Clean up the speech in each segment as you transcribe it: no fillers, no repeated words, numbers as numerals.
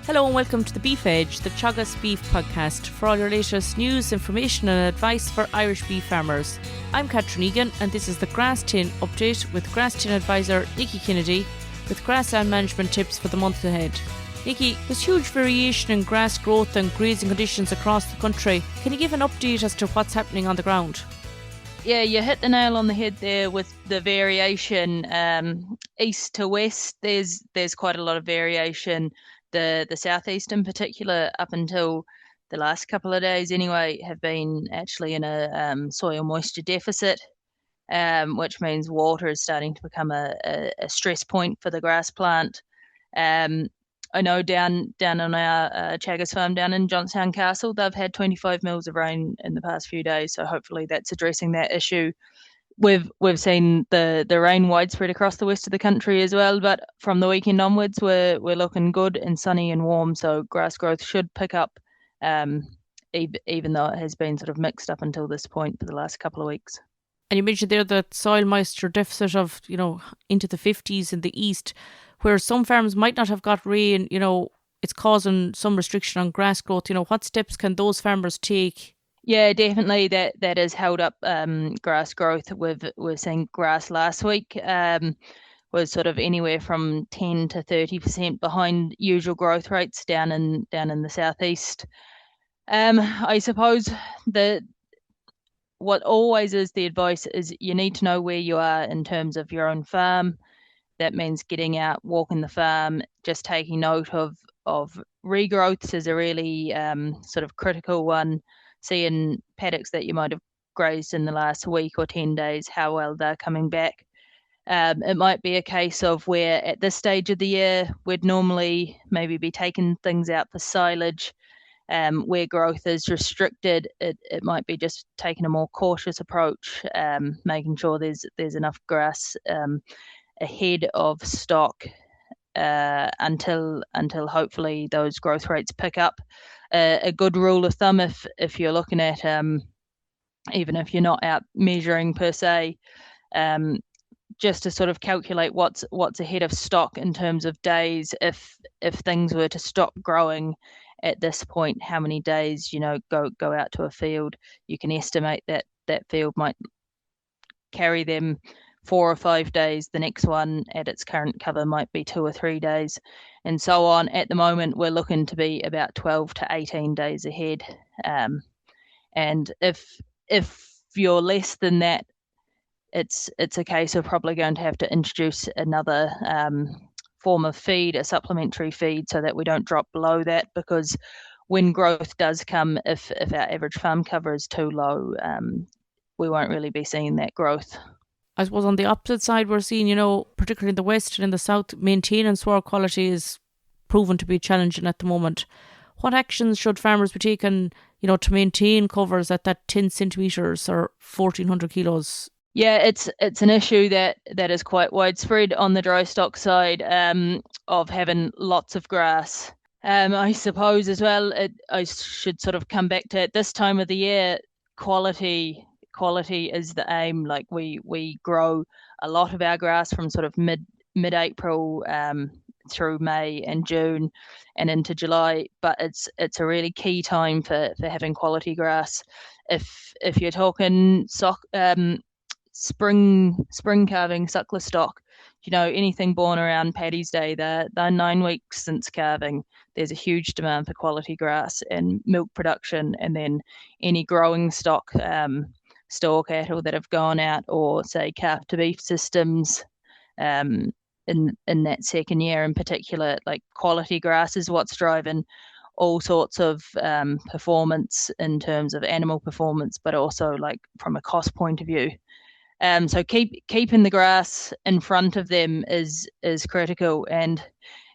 Hello and welcome to the Beef Edge, the Teagasc Beef podcast, for all your latest news, information and advice for Irish beef farmers. I'm Catherine Egan and this is the Grass10 update with Grass10 advisor Nikki Kennedy with grassland management tips for the month ahead. Nikki, there's huge variation in grass growth and grazing conditions across the country. Can you give an update as to what's happening on the ground? Yeah, you hit the nail on the head there with the variation. East to west, there's quite a lot of variation. The southeast in particular, up until the last couple of days anyway, have been actually in a soil moisture deficit, which means water is starting to become a stress point for the grass plant. I know down on our Teagasc farm down in Johnstown Castle, they've had 25 mils of rain in the past few days, so hopefully that's addressing that issue. We've seen the rain widespread across the west of the country as well, but from the weekend onwards, we're looking good and sunny and warm, so grass growth should pick up, even though it has been sort of mixed up until this point for the last couple of weeks. And you mentioned there that soil moisture deficit of, into the 50s in the east, where some farms might not have got rain, it's causing some restriction on grass growth. What steps can those farmers take? Yeah, definitely that has held up grass growth. We've seen grass last week was sort of anywhere from 10 to 30% behind usual growth rates down in the southeast. I suppose what always is the advice is you need to know where you are in terms of your own farm. That means getting out, walking the farm, just taking note of regrowths is a really sort of critical one. Seeing paddocks that you might have grazed in the last week or 10 days, how well they're coming back. It might be a case of where at this stage of the year, we'd normally maybe be taking things out for silage. Where growth is restricted, it might be just taking a more cautious approach, making sure there's enough grass ahead of stock until hopefully those growth rates pick up. A good rule of thumb, if you're looking at even if you're not out measuring per se, just to sort of calculate what's ahead of stock in terms of days. If things were to stop growing at this point, how many days go out to a field, you can estimate that field might carry them 4 or 5 days. The next one at its current cover might be 2 or 3 days, and so on. At the moment, we're looking to be about 12 to 18 days ahead. And if you're less than that, it's a case of probably going to have to introduce another form of feed, a supplementary feed, so that we don't drop below that, because when growth does come, if our average farm cover is too low, we won't really be seeing that growth. I suppose on the opposite side, we're seeing, particularly in the west and in the south, maintaining soil quality is proven to be challenging at the moment. What actions should farmers be taking, to maintain covers at that 10 centimetres or 1,400 kilos? Yeah, it's an issue that is quite widespread on the dry stock side, of having lots of grass. I suppose as well, I should sort of come back to, at this time of the year, quality is the aim. Like we grow a lot of our grass from sort of mid-April through May and June and into July, but it's a really key time for having quality grass. If you're talking spring calving suckler stock, anything born around Paddy's Day, they're 9 weeks since calving. There's a huge demand for quality grass and milk production, and then any growing stock, store cattle that have gone out, or say calf to beef systems, in that second year in particular, like quality grass is what's driving all sorts of performance in terms of animal performance, but also like from a cost point of view. So keeping the grass in front of them is critical. And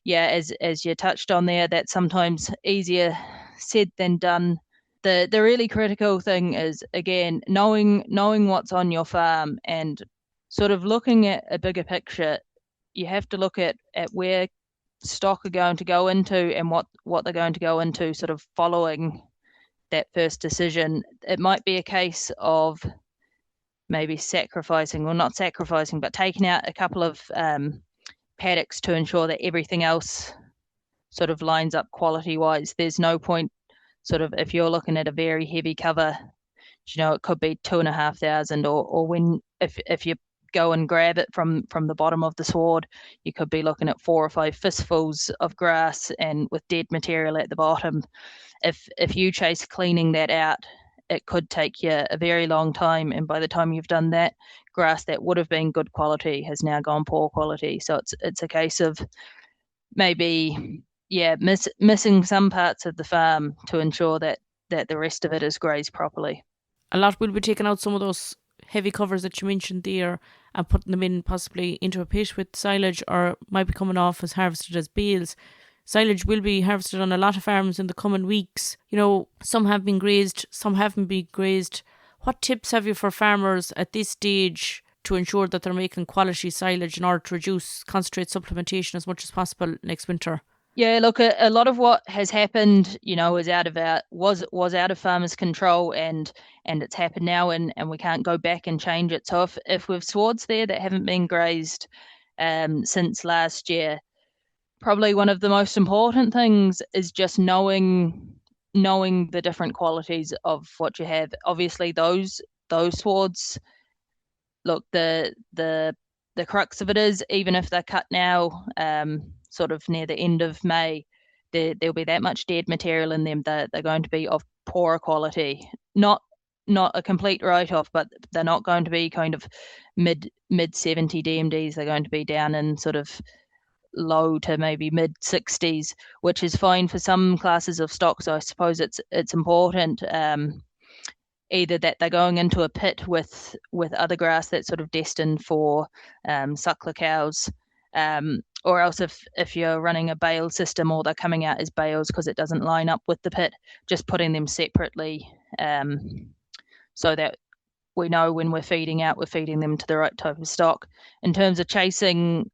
yeah, as you touched on there, that's sometimes easier said than done. The really critical thing is, again, knowing what's on your farm and sort of looking at a bigger picture. You have to look at where stock are going to go into and what they're going to go into sort of following that first decision. It might be a case of maybe not sacrificing, but taking out a couple of paddocks to ensure that everything else sort of lines up quality wise. There's no point sort of if you're looking at a very heavy cover, it could be 2,500, or when if you go and grab it from the bottom of the sward, you could be looking at 4 or 5 fistfuls of grass and with dead material at the bottom. If you chase cleaning that out, it could take you a very long time, and by the time you've done that, grass that would have been good quality has now gone poor quality. So it's a case of maybe missing some parts of the farm to ensure that the rest of it is grazed properly. A lot will be taking out some of those heavy covers that you mentioned there and putting them in possibly into a pit with silage, or might be coming off as harvested as bales. Silage will be harvested on a lot of farms in the coming weeks. Some have been grazed, some haven't been grazed. What tips have you for farmers at this stage to ensure that they're making quality silage in order to reduce concentrate supplementation as much as possible next winter? Yeah, look, a lot of what has happened, is out of was out of farmers' control, and it's happened now, and we can't go back and change it. So if we've swards there that haven't been grazed since last year, probably one of the most important things is just knowing the different qualities of what you have. Obviously, those swards, look, the crux of it is, even if they're cut now, sort of near the end of May, there'll be that much dead material in them that they're going to be of poorer quality. Not a complete write-off, but they're not going to be kind of mid 70 DMDs. They're going to be down in sort of low to maybe mid 60s, which is fine for some classes of stock. So I suppose it's important either that they're going into a pit with other grass that's sort of destined for suckler cows, or else if you're running a bale system, or they're coming out as bales because it doesn't line up with the pit, just putting them separately so that we know when we're feeding them to the right type of stock. In terms of chasing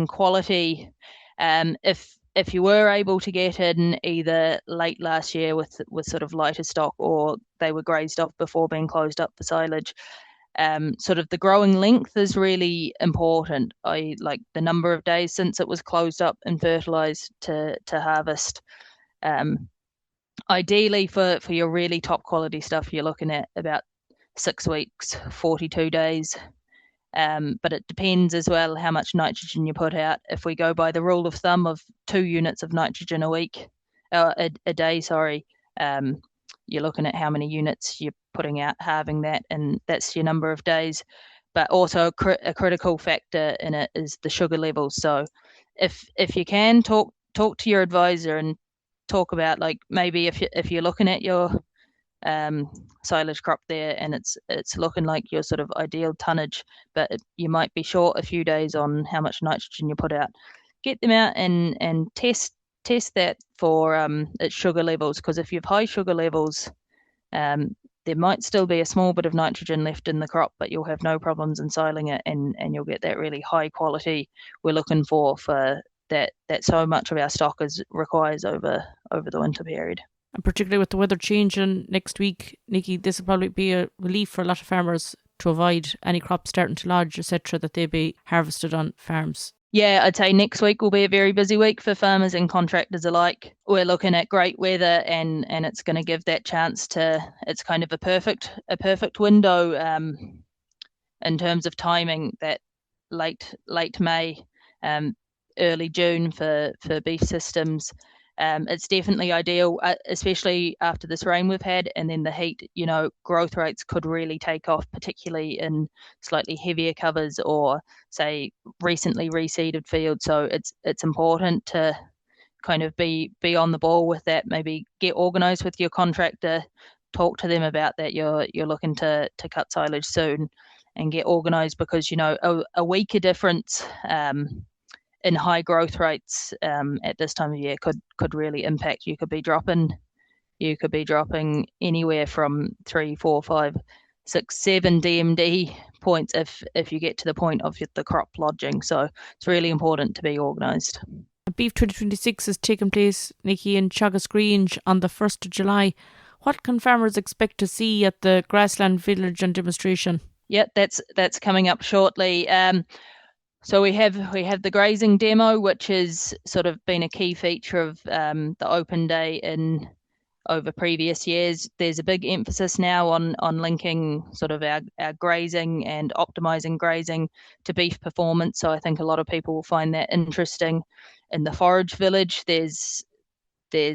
quality, if you were able to get in either late last year with sort of lighter stock, or they were grazed off before being closed up for silage, sort of the growing length is really important. I like the number of days since it was closed up and fertilized to harvest. Ideally for your really top quality stuff, you're looking at about 6 weeks, 42 days. But it depends as well how much nitrogen you put out. If we go by the rule of thumb of 2 units of nitrogen a day, you're looking at how many units you're putting out, halving that, and that's your number of days. But also a critical factor in it is the sugar levels. So if you can talk to your advisor and talk about, like, maybe if you're looking at your silage crop there and it's looking like your sort of ideal tonnage, but you might be short a few days on how much nitrogen you put out, get them out and test that for its sugar levels, because if you have high sugar levels, there might still be a small bit of nitrogen left in the crop, but you'll have no problems in siling it, and you'll get that really high quality we're looking for that so much of our stock requires over the winter period. And particularly with the weather changing next week, Nikki, this will probably be a relief for a lot of farmers to avoid any crops starting to lodge, etc., that they be harvested on farms. Yeah, I'd say next week will be a very busy week for farmers and contractors alike. We're looking at great weather, and it's going to give that chance it's kind of a perfect window in terms of timing, that late May, early June for beef systems. It's definitely ideal, especially after this rain we've had, and then the heat. Growth rates could really take off, particularly in slightly heavier covers or, say, recently reseeded fields. So it's important to kind of be on the ball with that. Maybe get organised with your contractor, talk to them about that you're looking to cut silage soon, and get organised, because a weaker difference in high growth rates at this time of year could really impact. You could be dropping anywhere from 3, 4, 5, 6, 7 DMD points if you get to the point of the crop lodging. So it's really important to be organised. Beef 2026 is taking place, Nikki, in Teagasc Grange on the 1st of July. What can farmers expect to see at the Grassland village and demonstration? Yeah, that's coming up shortly. So we have the grazing demo, which has sort of been a key feature of the open day in over previous years. There's a big emphasis now on linking sort of our grazing and optimizing grazing to beef performance. So I think a lot of people will find that interesting. In the forage village, there's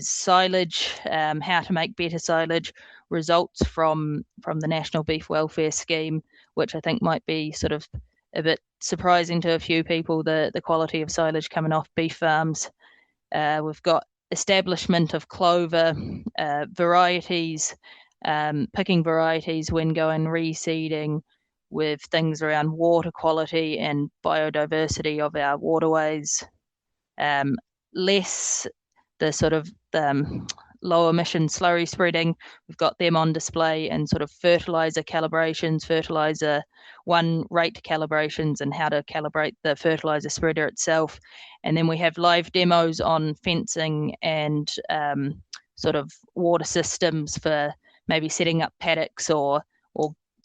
silage, how to make better silage, results from the National Beef Welfare Scheme, which I think might be sort of a bit surprising to a few people, the quality of silage coming off beef farms. We've got establishment of clover varieties, picking varieties when going reseeding, with things around water quality and biodiversity of our waterways. Less the sort of low emission slurry spreading. We've got them on display, and sort of fertilizer calibrations, fertilizer 1 rate calibrations, and how to calibrate the fertilizer spreader itself. And then we have live demos on fencing and sort of water systems for maybe setting up paddocks or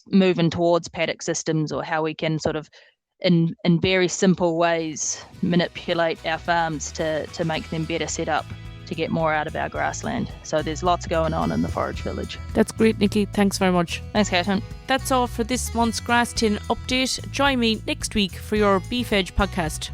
moving towards paddock systems, or how we can sort of in very simple ways manipulate our farms to make them better set up to get more out of our grassland. So there's lots going on in the forage village. That's great, Nikki. Thanks very much. Thanks, Catherine. That's all for this month's Grass10 update. Join me next week for your Beef Edge podcast.